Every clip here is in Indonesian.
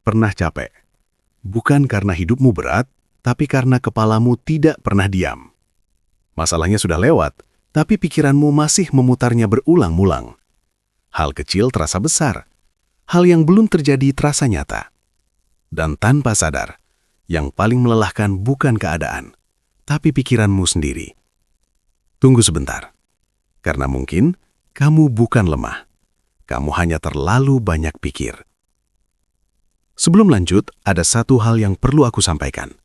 pernah capek. Bukan karena hidupmu berat, tapi karena kepalamu tidak pernah diam. Masalahnya sudah lewat, tapi pikiranmu masih memutarnya berulang-ulang. Hal kecil terasa besar. Hal yang belum terjadi terasa nyata. Dan tanpa sadar, yang paling melelahkan bukan keadaan, tapi pikiranmu sendiri. Tunggu sebentar. Karena mungkin kamu bukan lemah. Kamu hanya terlalu banyak pikir. Sebelum lanjut, ada satu hal yang perlu aku sampaikan.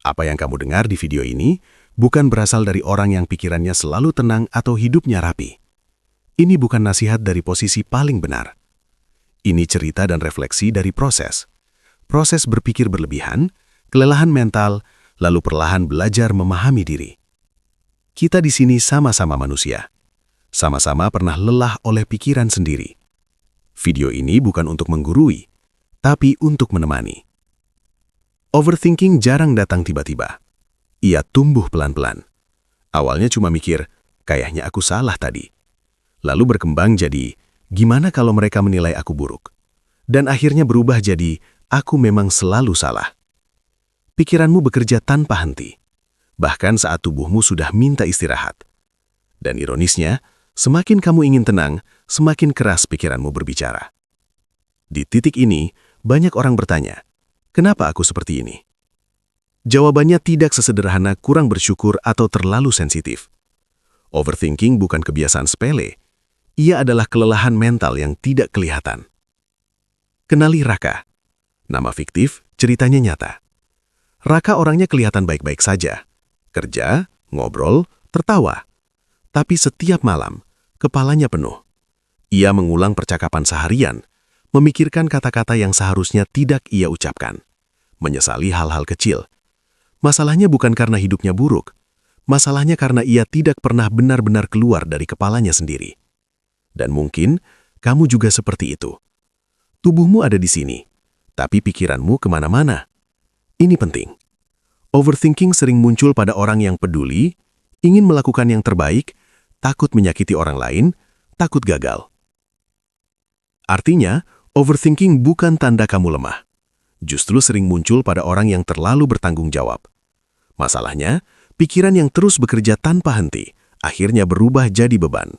Apa yang kamu dengar di video ini bukan berasal dari orang yang pikirannya selalu tenang atau hidupnya rapi. Ini bukan nasihat dari posisi paling benar. Ini cerita dan refleksi dari proses. Proses berpikir berlebihan, kelelahan mental, lalu perlahan belajar memahami diri. Kita di sini sama-sama manusia. Sama-sama pernah lelah oleh pikiran sendiri. Video ini bukan untuk menggurui, tapi untuk menemani. Overthinking jarang datang tiba-tiba. Ia tumbuh pelan-pelan. Awalnya cuma mikir, kayaknya aku salah tadi. Lalu berkembang jadi, gimana kalau mereka menilai aku buruk? Dan akhirnya berubah jadi, aku memang selalu salah. Pikiranmu bekerja tanpa henti. Bahkan saat tubuhmu sudah minta istirahat. Dan ironisnya, semakin kamu ingin tenang, semakin keras pikiranmu berbicara. Di titik ini, banyak orang bertanya, kenapa aku seperti ini? Jawabannya tidak sesederhana kurang bersyukur atau terlalu sensitif. Overthinking bukan kebiasaan sepele. Ia adalah kelelahan mental yang tidak kelihatan. Kenali Raka. Nama fiktif, ceritanya nyata. Raka orangnya kelihatan baik-baik saja. Kerja, ngobrol, tertawa. Tapi setiap malam, kepalanya penuh. Ia mengulang percakapan seharian, memikirkan kata-kata yang seharusnya tidak ia ucapkan, menyesali hal-hal kecil. Masalahnya bukan karena hidupnya buruk, masalahnya karena ia tidak pernah benar-benar keluar dari kepalanya sendiri. Dan mungkin kamu juga seperti itu. Tubuhmu ada di sini, tapi pikiranmu kemana-mana. Ini penting. Overthinking sering muncul pada orang yang peduli, ingin melakukan yang terbaik, takut menyakiti orang lain, takut gagal. Artinya, overthinking bukan tanda kamu lemah. Justru sering muncul pada orang yang terlalu bertanggung jawab. Masalahnya, pikiran yang terus bekerja tanpa henti, akhirnya berubah jadi beban.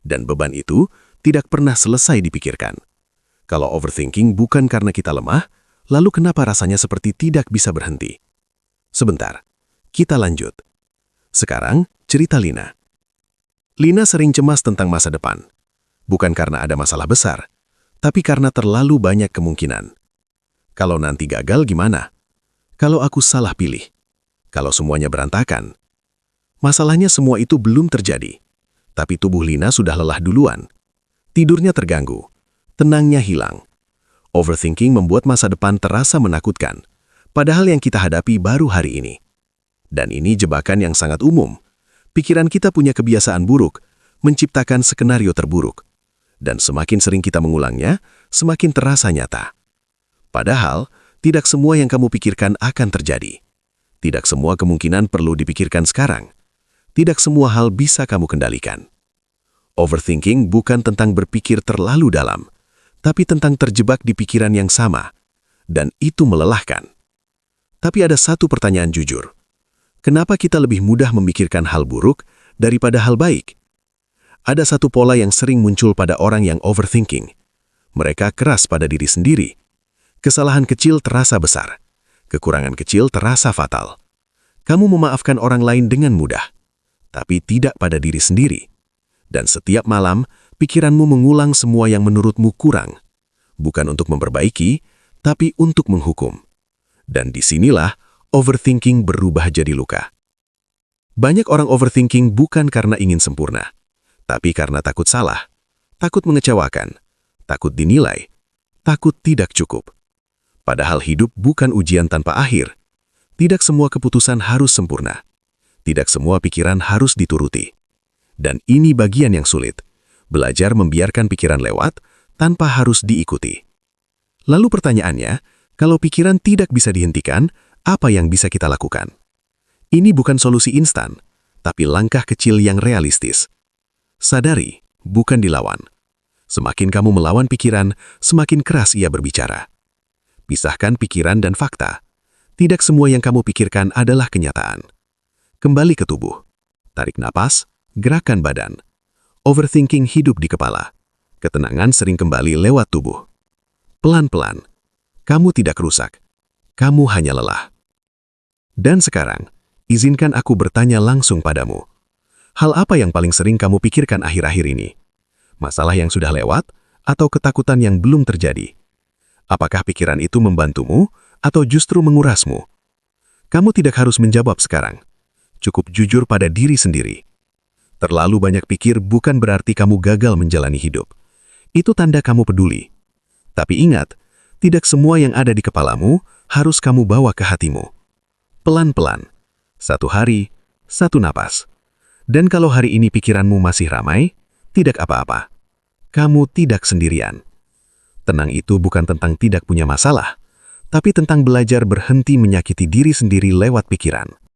Dan beban itu tidak pernah selesai dipikirkan. Kalau overthinking bukan karena kita lemah, lalu kenapa rasanya seperti tidak bisa berhenti? Sebentar, kita lanjut. Sekarang, cerita Lina. Lina sering cemas tentang masa depan. Bukan karena ada masalah besar, tapi karena terlalu banyak kemungkinan. Kalau nanti gagal gimana? Kalau aku salah pilih? Kalau semuanya berantakan? Masalahnya semua itu belum terjadi. Tapi tubuh Lina sudah lelah duluan. Tidurnya terganggu. Tenangnya hilang. Overthinking membuat masa depan terasa menakutkan. Padahal yang kita hadapi baru hari ini. Dan ini jebakan yang sangat umum. Pikiran kita punya kebiasaan buruk, menciptakan skenario terburuk. Dan semakin sering kita mengulangnya, semakin terasa nyata. Padahal, tidak semua yang kamu pikirkan akan terjadi. Tidak semua kemungkinan perlu dipikirkan sekarang. Tidak semua hal bisa kamu kendalikan. Overthinking bukan tentang berpikir terlalu dalam, tapi tentang terjebak di pikiran yang sama. Dan itu melelahkan. Tapi ada satu pertanyaan jujur. Kenapa kita lebih mudah memikirkan hal buruk daripada hal baik? Ada satu pola yang sering muncul pada orang yang overthinking. Mereka keras pada diri sendiri. Kesalahan kecil terasa besar. Kekurangan kecil terasa fatal. Kamu memaafkan orang lain dengan mudah, tapi tidak pada diri sendiri. Dan setiap malam, pikiranmu mengulang semua yang menurutmu kurang. Bukan untuk memperbaiki, tapi untuk menghukum. Dan disinilah overthinking berubah jadi luka. Banyak orang overthinking bukan karena ingin sempurna, tapi karena takut salah, takut mengecewakan, takut dinilai, takut tidak cukup. Padahal hidup bukan ujian tanpa akhir. Tidak semua keputusan harus sempurna. Tidak semua pikiran harus dituruti. Dan ini bagian yang sulit. Belajar membiarkan pikiran lewat tanpa harus diikuti. Lalu pertanyaannya, kalau pikiran tidak bisa dihentikan, apa yang bisa kita lakukan? Ini bukan solusi instan, tapi langkah kecil yang realistis. Sadari, bukan dilawan. Semakin kamu melawan pikiran, semakin keras ia berbicara. Pisahkan pikiran dan fakta. Tidak semua yang kamu pikirkan adalah kenyataan. Kembali ke tubuh. Tarik napas, gerakan badan. Overthinking hidup di kepala. Ketenangan sering kembali lewat tubuh. Pelan-pelan. Kamu tidak rusak. Kamu hanya lelah. Dan sekarang, izinkan aku bertanya langsung padamu. Hal apa yang paling sering kamu pikirkan akhir-akhir ini? Masalah yang sudah lewat atau ketakutan yang belum terjadi? Apakah pikiran itu membantumu atau justru mengurasmu? Kamu tidak harus menjawab sekarang. Cukup jujur pada diri sendiri. Terlalu banyak pikir bukan berarti kamu gagal menjalani hidup. Itu tanda kamu peduli. Tapi ingat, tidak semua yang ada di kepalamu harus kamu bawa ke hatimu. Pelan-pelan. Satu hari, satu napas. Dan kalau hari ini pikiranmu masih ramai, tidak apa-apa. Kamu tidak sendirian. Tenang itu bukan tentang tidak punya masalah, tapi tentang belajar berhenti menyakiti diri sendiri lewat pikiran.